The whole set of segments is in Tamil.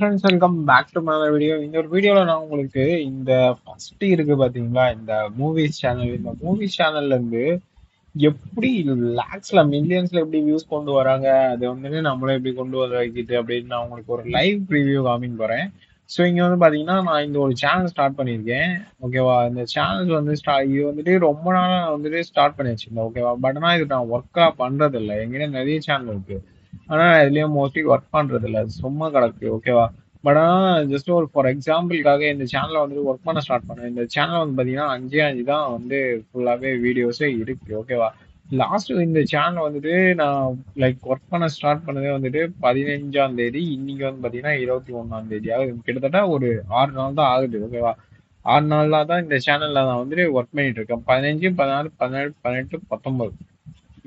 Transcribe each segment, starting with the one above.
Friends welcome back to my video. இந்த ஒரு வீடியோல நான் உங்களுக்கு இந்த ஃபர்ஸ்ட் இருக்கு பாத்தீங்களா, இந்த மூவிஸ் சேனல். இந்த மூவிஸ் சேனல்ல இருந்து எப்படி லேக்ஸ்ல மில்லியன்ஸ்ல எப்படி வியூஸ் கொண்டு வராங்க, அது வந்துட்டு நம்மளும் எப்படி கொண்டு வர வைக்கிது அப்படின்னு நான் உங்களுக்கு ஒரு லைவ் ரிவ்யூ காமிக்க போறேன். ஸோ இங்க வந்து பாத்தீங்கன்னா நான் இந்த ஒரு சேனல் ஸ்டார்ட் பண்ணியிருக்கேன். ஓகேவா? இந்த சேனல் வந்து இது வந்துட்டு ரொம்ப நாளா நான் வந்துட்டு ஸ்டார்ட் பண்ணி வச்சிருந்தேன். ஓகேவா? பட் ஆனா இது நான் ஒர்க்கா பண்றது இல்லை. என்கிட்ட நிறைய சேனல் இருக்கு. ஆனா நான் இதுலயும் மோஸ்ட்லி ஒர்க் பண்றது இல்ல. அது சும்மா கிடக்கு. ஓகேவா? பட் ஆனா ஜஸ்ட் ஒரு ஃபார் எக்ஸாம்பிளுக்காக இந்த சேனலை வந்து ஒர்க் பண்ண ஸ்டார்ட் பண்ணேன். இந்த சேனல் வந்து பாத்தீங்கன்னா 5 தான் வந்து ஃபுல்லாவே வீடியோஸே இருக்கு. ஓகேவா? லாஸ்ட் இந்த சேனல் வந்துட்டு நான் லைக் ஒர்க் பண்ண ஸ்டார்ட் பண்ணதே வந்துட்டு 15ஆம் தேதி. இன்னைக்கு வந்து பாத்தீங்கன்னா 21ஆம் தேதி ஆகுது. கிட்டத்தட்ட ஒரு 6 நாள் தான் ஆகுது. ஓகேவா? 6 நாளா தான் இந்த சேனல்ல நான் வந்துட்டு ஒர்க் பண்ணிட்டு இருக்கேன். 15, 16, 17, 18, 19,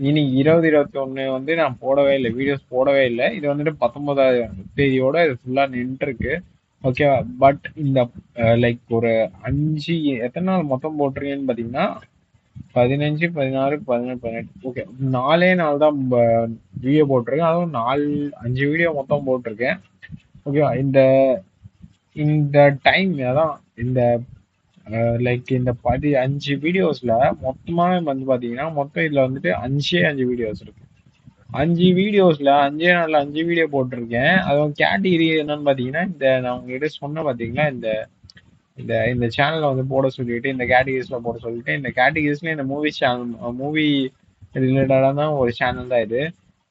இனி 20, 21 வந்து நான் போடவே இல்லை, வீடியோஸ் போடவே இல்லை. இது வந்துட்டு 19ஆம் தேதியோட இது ஃபுல்லா நின்று இருக்கு. ஓகேவா? பட் இந்த லைக் ஒரு 5 எத்தனை நாள் மொத்தம் போட்டிருக்கேன்னு பாத்தீங்கன்னா 15, 16, 17, 18, ஓகே 4 நாள் தான் வீடியோ போட்டிருக்கேன். அதுவும் 5 வீடியோ மொத்தம் போட்டிருக்கேன். ஓகேவா? இந்த இந்த டைம் அதான் இந்த லைக் இந்த 5 வீடியோஸ்ல மொத்தமாவே வந்து பாத்தீங்கன்னா மொத்தம் இதுல வந்துட்டு 5 வீடியோஸ் இருக்கு. 5 வீடியோஸ்ல 5 நாள்ல 5 வீடியோ போட்டிருக்கேன். அதுவும் கேட்டகிரி என்னன்னு பாத்தீங்கன்னா இந்த நான் உங்ககிட்ட சொன்ன பாத்தீங்களா, இந்த இந்த இந்த சேனல்ல வந்து போட சொல்லிட்டு இந்த கேட்டகிரிஸ்ல போட சொல்லிட்டு இந்த கேட்டகிரிஸ்ல இந்த மூவி சேனல் மூவி ரிலேட்டடா தான் ஒரு சேனல் தான் இது.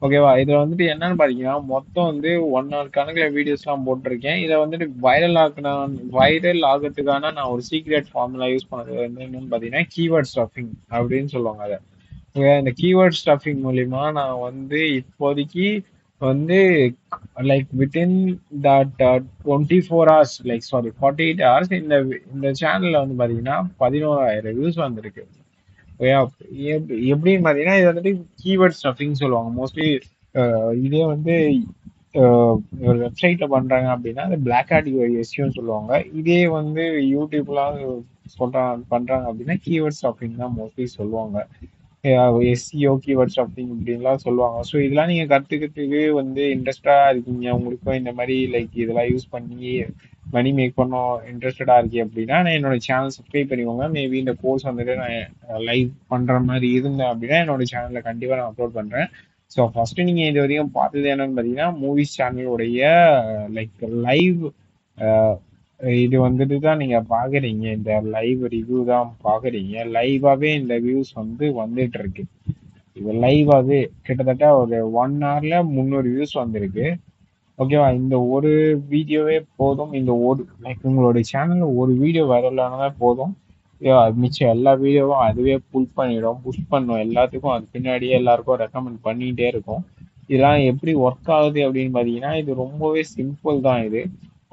ஓகேவா? இதுல வந்துட்டு என்னன்னு பாத்தீங்கன்னா மொத்தம் வந்து 1 hour கணக்குல வீடியோஸ் எல்லாம் போட்டிருக்கேன். இதை வந்துட்டு வைரல் ஆகிறதுக்கான நான் ஒரு சீக்ரெட் ஃபார்முலா யூஸ் பண்ணது வந்து என்னன்னு பாத்தீங்கன்னா கீவேர்ட் ஸ்டஃபிங் அப்படின்னு சொல்லுவாங்க அதை. இந்த கீவேர்ட் ஸ்டஃபிங் மூலியமா நான் வந்து இப்போதைக்கு வந்து like within that 24 hours, like sorry 48 hours, இந்த சேனல்ல வந்து பாத்தீங்கன்னா 11,000 வியூஸ் வந்திருக்கு. எப்படின்னு பாத்தீங்கன்னா இது வந்துட்டு கீவேர்ட் ஸ்டஃபிங் சொல்லுவாங்க மோஸ்ட்லி. இதே வந்து ஒரு வெப்சைட்ல பண்றாங்க அப்படின்னா அது பிளாக் ஆட் எஸ்யூன்னு சொல்லுவாங்க. இதே வந்து யூடியூப்லாம் பண்றாங்க அப்படின்னா கீவேர்ட் ஸ்டஃபிங் தான் மோஸ்ட்லி சொல்லுவாங்க. எஸ்சிஓ கீவேர்ட் ஸ்டஃபிங் இப்படின்லாம் சொல்லுவாங்க. ஸோ இதெல்லாம் நீங்க கத்துக்கிறதுக்கு வந்து இன்ட்ரெஸ்டா இருக்கீங்க, உங்களுக்கும் இந்த மாதிரி லைக் இதெல்லாம் யூஸ் பண்ணி மணி மேக் பண்ணோம் இன்ட்ரெஸ்டடா இருக்கீங்க அப்படின்னா நான் என்னோட சேனல் சப்ஸ்கிரைப் பண்ணிக்கோங்க. மேபி இந்த கோர்ஸ் வந்துட்டு நான் லைவ் பண்ற மாதிரி இருந்தேன் அப்படின்னா என்னோட சேனல்ல கண்டிப்பா நான் அப்லோட் பண்றேன். ஸோ ஃபர்ஸ்ட் நீங்க இது வரைக்கும் பார்த்தது என்னன்னு பார்த்தீங்கன்னா மூவிஸ் சேனலுடைய லைக் லைவ் இது வந்துட்டு தான் நீங்க பாக்குறீங்க. இந்த லைவ் ரிவ்யூ தான் பாக்குறீங்க. லைவாவே இந்த வியூஸ் வந்து வந்துட்டு இருக்கு. இது லைவாவே கிட்டத்தட்ட ஒரு 1 hourல 300 வியூஸ் வந்திருக்கு. ஓகேவா? இந்த ஒரு வீடியோவே போதும். இந்த ஒரு லைக் உங்களுடைய சேனல்ல ஒரு வீடியோ வைரல் ஆனதா போதும். மிச்சம் எல்லா வீடியோவும் அதுவே புஷ் பண்ணும். எல்லாத்துக்கும் அது பின்னாடியே எல்லாருக்கும் ரெக்கமெண்ட் பண்ணிட்டே இருக்கும். இதெல்லாம் எப்படி ஒர்க் ஆகுது அப்படின்னு பாத்தீங்கன்னா இது ரொம்பவே சிம்பிள் தான் இது.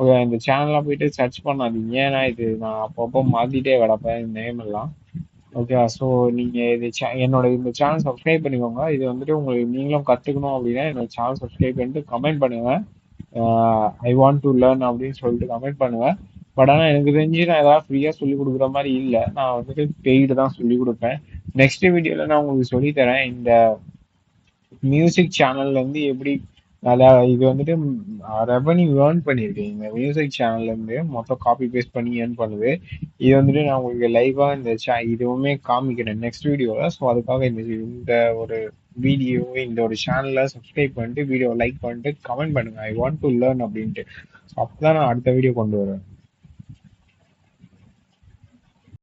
ஓகே, இந்த சேனல்லாம் போயிட்டு சர்ச் பண்ணாதீங்க. ஏன்னா இது நான் அப்பப்போ மாத்திட்டே கிடப்பேன் இந்த நேம் எல்லாம். ஓகே, ஸோ நீங்க என்னோட இந்த சேனல் சப்ஸ்கிரைப் பண்ணிக்கோங்க. இது வந்துட்டு உங்களுக்கு நீங்களும் கத்துக்கணும் அப்படின்னா என்னோட சேனல் சப்ஸ்கிரைப் பண்ணிட்டு கமெண்ட் பண்ணுங்க. ஐ வாண்ட் டு லேர்ன் அப்படின்னு சொல்லிட்டு கமெண்ட் பண்ணுவேன். பட் ஆனால் எனக்கு தெரிஞ்சு நான் ஏதாவது ஃப்ரீயாக சொல்லி கொடுக்குற மாதிரி இல்லை. நான் வந்துட்டு பெய்டு தான் சொல்லி கொடுப்பேன். நெக்ஸ்ட் வீடியோவில் நான் உங்களுக்கு சொல்லித்தரேன் இந்த மியூசிக் சேனல்ல இருந்து எப்படி இது வந்துட்டு ரெவன்யூ ஏர்ன் பண்ணியிருக்கேன். இந்த மியூசிக் சேனல்ல இருந்து மொத்தம் காப்பி பேஸ்ட் பண்ணி ஏர்ன் பண்ணுது. இது வந்துட்டு நான் உங்களுக்கு லைவா இந்த இதுவுமே காமிக்கிறேன் நெக்ஸ்ட் வீடியோல. ஸோ அதுக்காக இந்த ஒரு வீடியோ இந்த ஒரு சேனலை சப்ஸ்கிரைப் பண்ணிட்டு வீடியோ லைக் பண்ணிட்டு கமெண்ட் பண்ணுங்க ஐ வாண்ட் டு லேர்ன் அப்படின்ட்டு. ஸோ அப்பதான் நான் அடுத்த வீடியோ கொண்டு வருவேன்.